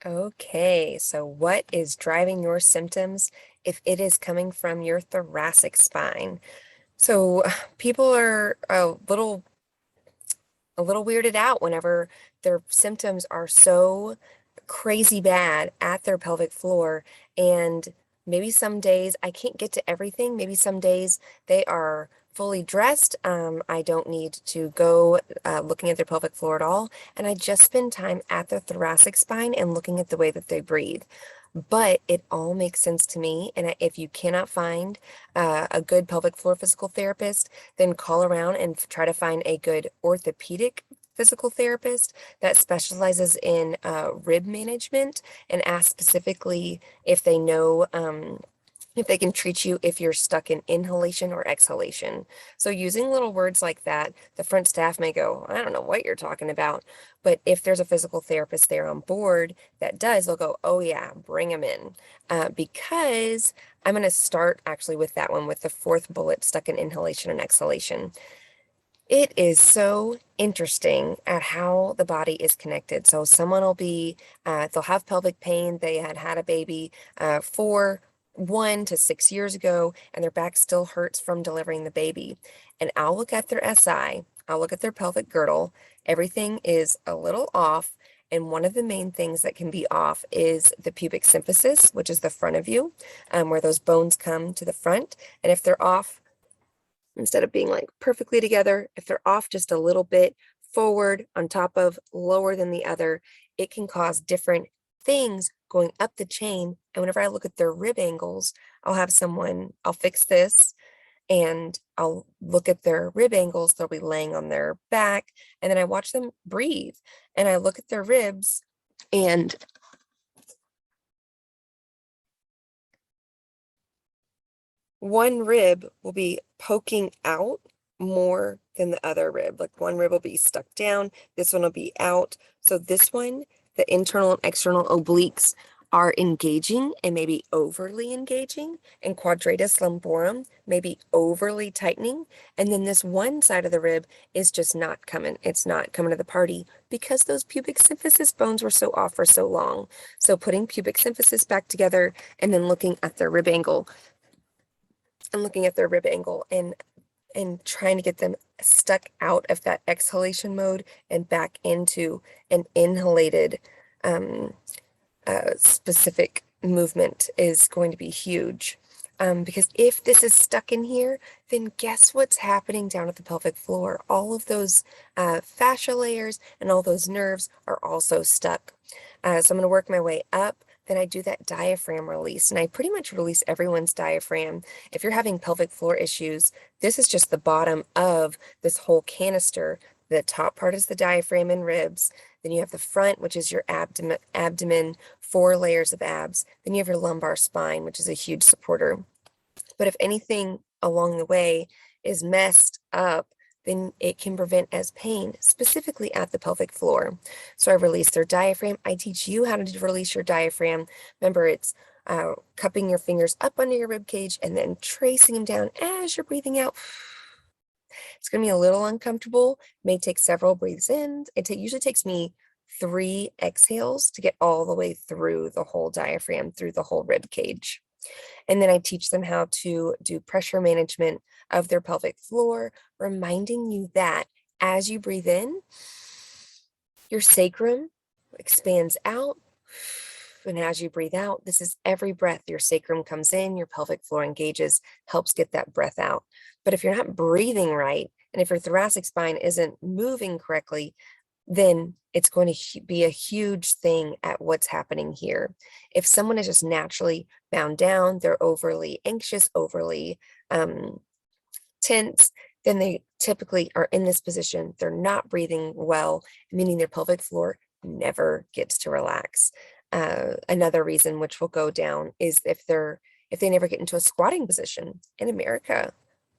Okay, so what is driving your symptoms if it is coming from your thoracic spine? So people are a little weirded out whenever their symptoms are so crazy bad at their pelvic floor. And maybe some days I can't get to everything. Maybe some days they are fully dressed. I don't need to go looking at their pelvic floor at all. And I just spend time at their thoracic spine and looking at the way that they breathe. But it all makes sense to me. And if you cannot find a good pelvic floor physical therapist, then call around and try to find a good orthopedic physical therapist that specializes in rib management and ask specifically if they know if they can treat you if you're stuck in inhalation or exhalation. So using little words like that, the front staff may go, I don't know what you're talking about. But if there's a physical therapist there on board that does, they'll go, oh yeah, bring them in. Because I'm going to start actually with that one with the fourth bullet, stuck in inhalation and exhalation. It is so interesting at how the body is connected. So someone will be, they'll have pelvic pain. They had a baby for 1 to 6 years ago, and their back still hurts from delivering the baby. And I'll look at their SI, I'll look at their pelvic girdle. Everything is a little off. And one of the main things that can be off is the pubic symphysis, which is the front of you, where those bones come to the front. And if they're off, instead of being like perfectly together, if they're off just a little bit forward on top of lower than the other, it can cause different things going up the chain. And whenever I look at their rib angles, I'll fix this and I'll look at their rib angles. They'll be laying on their back, and then I watch them breathe and I look at their ribs, and one rib will be poking out more than the other rib. Like one rib will be stuck down, this one will be out. So this one, the internal and external obliques are engaging and maybe overly engaging, and quadratus lumborum may be overly tightening. And then this one side of the rib is just not coming. It's not coming to the party because those pubic symphysis bones were so off for so long. So putting pubic symphysis back together and then looking at their rib angle and trying to get them stuck out of that exhalation mode and back into an inhalated specific movement is going to be huge. Because if this is stuck in here, then guess what's happening down at the pelvic floor? All of those fascia layers and all those nerves are also stuck. So I'm going to work my way up. Then I do that diaphragm release, and I pretty much release everyone's diaphragm. If you're having pelvic floor issues, this is just the bottom of this whole canister. The top part is the diaphragm and ribs. Then you have the front, which is your abdomen, 4 layers of abs. Then you have your lumbar spine, which is a huge supporter. But if anything along the way is messed up, then it can prevent as pain, specifically at the pelvic floor. So I release their diaphragm. I teach you how to release your diaphragm. Remember, it's cupping your fingers up under your rib cage and then tracing them down as you're breathing out. It's going to be a little uncomfortable, may take several breaths in. It usually takes me 3 exhales to get all the way through the whole diaphragm, through the whole rib cage. And then I teach them how to do pressure management of their pelvic floor, reminding you that as you breathe in, your sacrum expands out. And as you breathe out, this is every breath. Your sacrum comes in, your pelvic floor engages, helps get that breath out. But if you're not breathing right, and if your thoracic spine isn't moving correctly, then it's going to be a huge thing at what's happening here. If someone is just naturally bound down, they're overly anxious, overly tense, then they typically are in this position. They're not breathing well, meaning their pelvic floor never gets to relax. Another reason which will go down is if they never get into a squatting position. In America,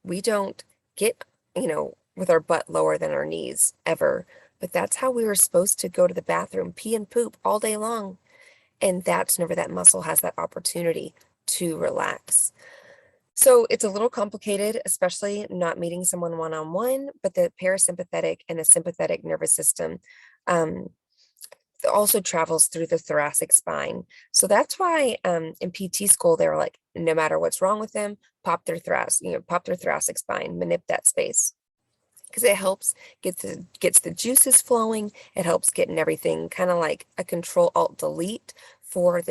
we don't get, with our butt lower than our knees ever. But that's how we were supposed to go to the bathroom, pee and poop all day long. And that's whenever that muscle has that opportunity to relax. So it's a little complicated, especially not meeting someone one-on-one, but the parasympathetic and the sympathetic nervous system also travels through the thoracic spine. So that's why in PT school they were like, no matter what's wrong with them, pop their thoracic spine, manip that space because it helps gets the juices flowing. It helps getting everything kind of like a control alt delete for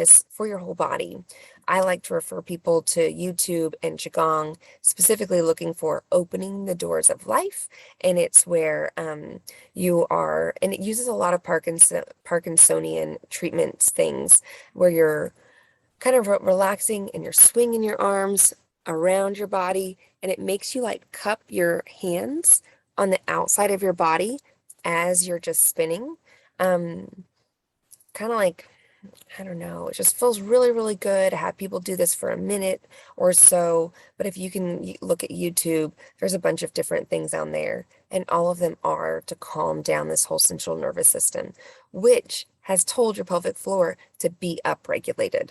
your whole body. I like to refer people to YouTube and Qigong, specifically looking for opening the doors of life. And it's where and it uses a lot of Parkinsonian treatments things where you're kind of relaxing and you're swinging your arms around your body and it makes you like cup your hands on the outside of your body as you're just spinning. Um, Kind of like, I don't know, it just feels really, really good. I have people do this for a minute or so, but if you can look at YouTube, there's a bunch of different things on there, and all of them are to calm down this whole central nervous system, which has told your pelvic floor to be upregulated.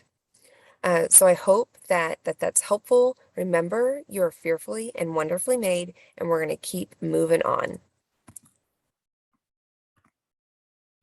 So I hope that's helpful. Remember, you're fearfully and wonderfully made, and we're going to keep moving on.